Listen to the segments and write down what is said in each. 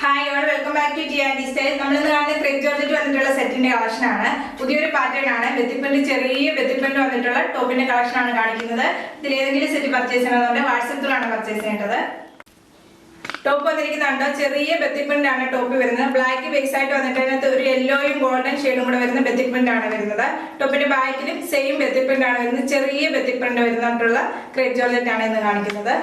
Hi all welcome back to T style. നമ്മളിന്ന് കാണുന്ന crepe georgette വന്നിട്ടുള്ള സെറ്റിന്റെ കളക്ഷൻ ആണ്. പുതിയൊരു പാറ്റേൺ ആണ്. ബെത്തിപ്പന്റ് ചെറിയ ബെത്തിപ്പന്റ് വന്നിട്ടുള്ള ടോപ്പിന്റെ കളക്ഷൻ ആണ് കാണിക്കുന്നത്. ഇതിൽ ഏതെങ്കിലും സെറ്റ് പർച്ചേസ് ചെയ്യണമെന്നുണ്ടെങ്കിൽ വാട്സ്ആപ്പ് ത്രൂ ആണ് പർച്ചേസ് ചെയ്യേണ്ടത്. ടോപ്പ് വന്നിരിക്കുന്നുണ്ടോ ചെറിയ ബെത്തിപ്പന്റ് ആണ് ടോപ്പ് വരുന്നത്. ബ്ലാക്ക് ബേസ് ആയിട്ട് വന്നിട്ട് അതിനകത്ത് ഒരു യെല്ലോയും ഗോൾഡൻ ഷെയ്ഡും കൂടെ വരുന്ന ബെത്തിപ്പന്റ് ആണ് വരുന്നത്. ടോപ്പിന്റെ ബാക്കിലും സെയിം ബെത്തിപ്പന്റ് ആണ് വരുന്നത്. ചെറിയ ബെത്തിപ്പന്റ് വരുന്നിട്ടുള്ള ക്രേപ്പ് ജോർജറ്റ് ആണ് ഇന്ന് കാണിക്കുന്നത്.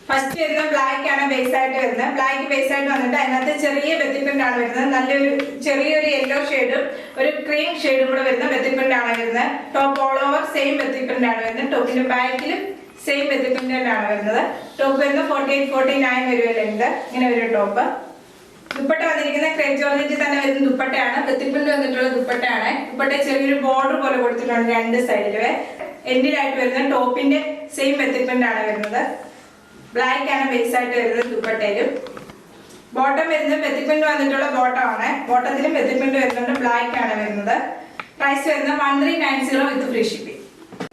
ഫസ്റ്റ് വരുന്ന ബ്ലാക്ക് ആണ് ബേസ് ആയിട്ട് വരുന്നത്. ബ്ലാക്ക് ബേസ് ആയിട്ട് വന്നിട്ട് അതിനകത്ത് ചെറിയ ബെത്തിപ്പന്റ് ആണ് വരുന്നത്. നല്ലൊരു ചെറിയൊരു യെല്ലോ ഷെയ്ഡും ഒരു ക്രീം ഷെയ്ഡും കൂടെ വരുന്ന ബെത്തിപ്പന്റ് ആണ് വരുന്നത്. ടോപ്പ് ഓൾ ഓവർ സെയിം ബെത്തിപ്പന്റ് ആണ് വരുന്നത്. ടോപ്പിന്റെ ബാക്കിലും സെയിം ബെത്തിപ്പന്റ് ആണ് വരുന്നത്. ടോപ്പ് വരുന്നത് 48-49 വരുമല്ലോ. ഇങ്ങനെ ഒരു ടോപ്പ്. ദുപ്പട്ട വന്നിരിക്കുന്ന ക്രേപ്പ് ജോർജറ്റ് തന്നെ വരുന്ന ദുപ്പട്ടയാണ്. ബെത്തിപ്പന്റ് വന്നിട്ടുള്ള ദുപ്പട്ടയാണ്. ദുപ്പട്ട ചെറിയൊരു ബോർഡർ പോലെ കൊടുത്തിട്ടുണ്ട് രണ്ട് സൈഡിലും. എൻഡിലായിട്ട് വരുന്ന ടോപ്പിന്റെ സെയിം ബെത്തിപ്പന്റ് ആണ് വരുന്നത്. ബ്ലാക്ക് ആണ് ബേസ് ആയിട്ട് വരുന്നത് ദുപ്പട്ടയിലും. ബോട്ടം വരുന്നത് ബെത്തിപ്പന്റ് വന്നിട്ടുള്ള ബോട്ടം ആണ്. ബോട്ടത്തിലും ബെത്തിപ്പന്റ് വരുന്നുണ്ട്. ബ്ലാക്ക് ആണ് വരുന്നത്. പ്രൈസ് വരുന്നത് 1390 വിത്ത് ഫ്രീ ഷിപ്പിംഗ്.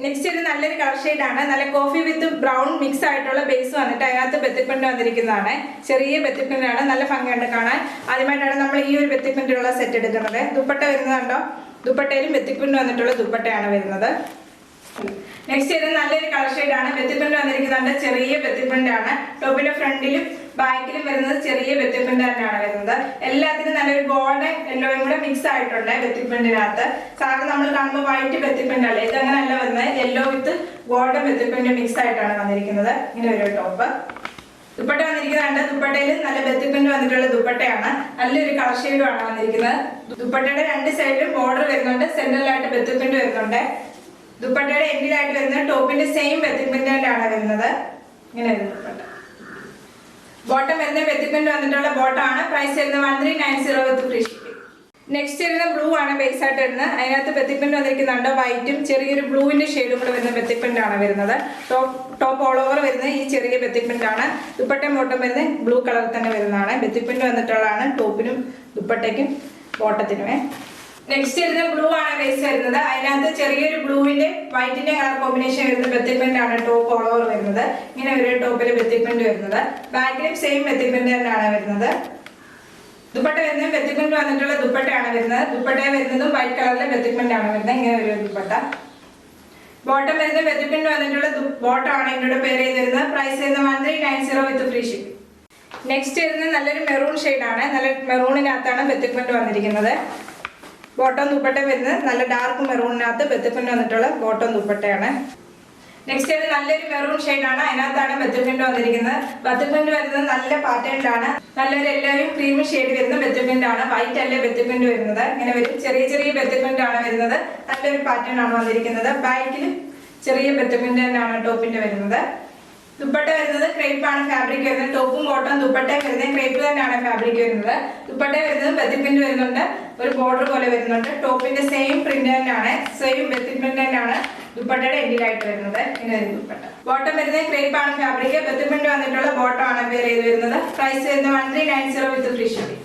നെക്സ്റ്റ് ഒരു നല്ലൊരു കളർ ഷെയ്ഡ് ആണ്. നല്ല കോഫി വിത്ത് ബ്രൗൺ മിക്സ് ആയിട്ടുള്ള ബേസ് വന്നിട്ട് അതിനകത്ത് ബെത്തിപ്പന്റ് വന്നിരിക്കുന്നതാണ്. ചെറിയ ബെത്തിപ്പന്റ് ആണ്. നല്ല ഭംഗിയുണ്ട് കാണാൻ. ആദ്യമായിട്ടാണ് നമ്മൾ ഈ ഒരു ബെത്തിപ്പന്റുള്ള സെറ്റ് എടുക്കുന്നത്. ദുപ്പട്ട വരുന്നതുണ്ടോ? ദുപ്പട്ടയിലും ബെത്തിപ്പന്റ് വന്നിട്ടുള്ള ദുപ്പട്ടയാണ് വരുന്നത്. നെക്സ്റ്റ് ഇത് നല്ലൊരു കളർ ഷെയ്ഡ് ആണ്. ബെത്തിപ്പന്റ് വന്നിരിക്കുന്നുണ്ട്. ചെറിയ ബെത്തിപ്പന്റ് ആണ്. ടോപ്പിന്റെ ഫ്രണ്ടിലും ബാക്കിലും വരുന്നത് ചെറിയ ബെത്തിപ്പന്റ് തന്നെയാണ് വരുന്നത്. എല്ലാത്തിനും നല്ലൊരു ഗോൾഡൻ യെല്ലോയും കൂടെ മിക്സ് ആയിട്ടുണ്ട് ബെത്തിപ്പന്റിനകത്ത്. സാധാരണ നമ്മൾ കാണുമ്പോൾ വൈറ്റ് ബെത്തിപ്പന്റ് അല്ലേ, ഇതങ്ങനല്ല വരുന്നത്. യെല്ലോ വിത്ത് ഗോൾഡൻ ബെത്തിപ്പന്റ് മിക്സ് ആയിട്ടാണ് വന്നിരിക്കുന്നത്. ഇങ്ങനെ ഒരു ടോപ്പ്. ദുപ്പട്ട വന്നിരിക്കുന്നുണ്ട്. ദുപ്പട്ടയിൽ നല്ല ബെത്തിപ്പന്റ് വന്നിട്ടുള്ള ദുപ്പട്ടയാണ്. നല്ലൊരു കളർ ഷെയ്ഡും ആണ് വന്നിരിക്കുന്നത്. ദുപ്പട്ടയുടെ രണ്ട് സൈഡിലും ബോർഡർ വരുന്നുണ്ട്. സെന്ററിലായിട്ട് ബെത്തിപ്പന്റ് വരുന്നുണ്ട്. ദുപ്പട്ടയുടെ എൻഡിലായിട്ട് വരുന്നത് ടോപ്പിന്റെ സെയിം ബെത്തിപ്പന്റ് ആണ് വരുന്നത്. ഇങ്ങനെ വരുന്ന ദുപ്പട്ട. ബോട്ടം വരുന്ന ബെത്തിപ്പന്റ് വന്നിട്ടുള്ള ബോട്ടം ആണ്. പ്രൈസ് വരുന്നത് 1390 വിത്ത് ഫ്രീ ഷിപ്പിംഗ്. നെക്സ്റ്റ് വരുന്ന ബ്ലൂ ആണ് ബേസ് ആയിട്ട് വരുന്നത്. അതിനകത്ത് ബെത്തിപ്പന്റ് വന്നിരിക്കുന്നുണ്ട്. വൈറ്റും ചെറിയൊരു ബ്ലൂവിന്റെ ഷെയ്ഡും കൂടെ വരുന്ന ബെത്തിപ്പന്റ് ആണ് വരുന്നത്. ടോപ്പ് ഓൾ ഓവർ വരുന്നത് ഈ ചെറിയ ബെത്തിപ്പന്റ് ആണ്. ദുപ്പട്ടയും ബോട്ടം വരുന്നത് ബ്ലൂ കളർ തന്നെ വരുന്നതാണ്. ബെത്തിപ്പന്റ് വന്നിട്ടുള്ളതാണ് ടോപ്പിനും ദുപ്പട്ടയ്ക്കും ബോട്ടത്തിനുമേ. നെക്സ്റ്റ് വരുന്ന ബ്ലൂ ആണ് ബേസ് വരുന്നത്. അതിനകത്ത് ചെറിയൊരു ബ്ലൂവിന്റെ വൈറ്റിന്റെ കളർ കോമ്പിനേഷൻ വരുന്ന ബെത്തിപ്പന്റ് ആണ് ടോപ്പ് ഓൾ ഓവർ വരുന്നത്. ഇങ്ങനെ ഒരു ടോപ്പിൽ ബെത്തിപ്പന്റ് വരുന്നത്. ബാക്കിലും സെയിം ബെത്തിപ്പന്റ് തന്നെയാണ് വരുന്നത്. ദുപ്പട്ട വരുന്നത് ബെത്തിപ്പന്റ് വന്നിട്ടുള്ള ദുപ്പട്ടയാണ് വരുന്നത്. ദുപ്പട്ട വരുന്നതും വൈറ്റ് കളറിലെ ബെത്തിപ്പന്റ് ആണ് വരുന്നത്. ഇങ്ങനെ ഒരു ദുപ്പട്ട. ബോട്ടം വരുന്ന ബെത്തിപ്പന്റ് വന്നിട്ടുള്ള ബോട്ടം ആണ് ഇതിനോട് പേര് ചെയ്ത് വരുന്നത്. പ്രൈസ് വരുന്നത് 1390 വിത്ത് ഫ്രീ ഷിപ്പിംഗ്. നെക്സ്റ്റ് വരുന്നത് നല്ലൊരു മെറൂൺ ഷെയ്ഡാണ്. നല്ല മെറൂണിനകത്താണ് ബെത്തിപ്പന്റ് വന്നിരിക്കുന്നത്. ബോട്ടം ദുപ്പട്ട വരുന്നത് നല്ല ഡാർക്ക് മെറൂണിനകത്ത് ബെത്തിപ്പന്റ് വന്നിട്ടുള്ള ബോട്ടം ദുപ്പട്ടയാണ്. നെക്സ്റ്റ് നല്ലൊരു മെറൂൺ ഷെയ്ഡാണ്. അതിനകത്താണ് ബെത്തിപ്പന്റ് വന്നിരിക്കുന്നത്. ബെത്തിപ്പന്റ് വരുന്നത് നല്ല പാറ്റേണിലാണ്. നല്ലൊരു യെല്ലോയും ക്രീമും ഷെയ്ഡ് വരുന്ന ബെത്തിപ്പന്റ് ആണ്. വൈറ്റ് അല്ലേ ബെത്തിപ്പന്റ് വരുന്നത്. ഇങ്ങനെ വരും. ചെറിയ ചെറിയ ബെത്തിപ്പന്റ് ആണ് വരുന്നത്. നല്ലൊരു പാറ്റേൺ ആണ് വന്നിരിക്കുന്നത്. ബാക്കിൽ ചെറിയ ബെത്തിപ്പന്റ് തന്നെയാണ് ടോപ്പിന്റെ വരുന്നത്. ദുപ്പട്ട വരുന്നത് ക്രേപ്പ് ആണ് ഫാബ്രിക് വരുന്നത്. ടോപ്പും ബോട്ടം ദുപ്പട്ടയും വരുന്നത് ക്രേപ്പ് തന്നെയാണ് ഫാബ്രിക് വരുന്നത്. ദുപ്പട്ട വരുന്നത് ബെത്തിപ്പന്റ് വരുന്നുണ്ട്. ഒരു ബോർഡർ പോലെ വരുന്നുണ്ട്. ടോപ്പിന്റെ സെയിം പ്രിന്റ് തന്നെയാണ്. സെയിം ബെത്തിപ്പന്റ് തന്നെയാണ് ദുപ്പട്ടയുടെ എൻഡിലായിട്ട് വരുന്നത്. ഇങ്ങനെ ഒരു ദുപ്പട്ട. ബോട്ടം വരുന്നത് ക്രേപ്പ് ആണ് ഫാബ്രിക്. ബെത്തിപ്പന്റ് വന്നിട്ടുള്ള ബോട്ടം ആണ് പേര് ചെയ്ത് വരുന്നത്. പ്രൈസ് വരുന്നത് 1390 വിത്ത് ഫ്രീ ഷിപ്പിംഗ്.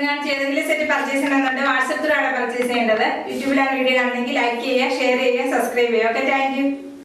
ഞാൻ ഏതെങ്കിലും സെറ്റ് പർച്ചേസ് ചെയ്യണമെന്നുണ്ട് വാട്സ്ആപ്പ് ത്രൂ ആണ് പർച്ചേസ് ചെയ്യേണ്ടത്. യൂട്യൂബിലാണ് വീഡിയോ കാണുന്നെങ്കിൽ ലൈക്ക് ചെയ്യുക, ഷെയർ ചെയ്യുക, സബ്സ്ക്രൈബ് ചെയ്യുക. Okay, thank you.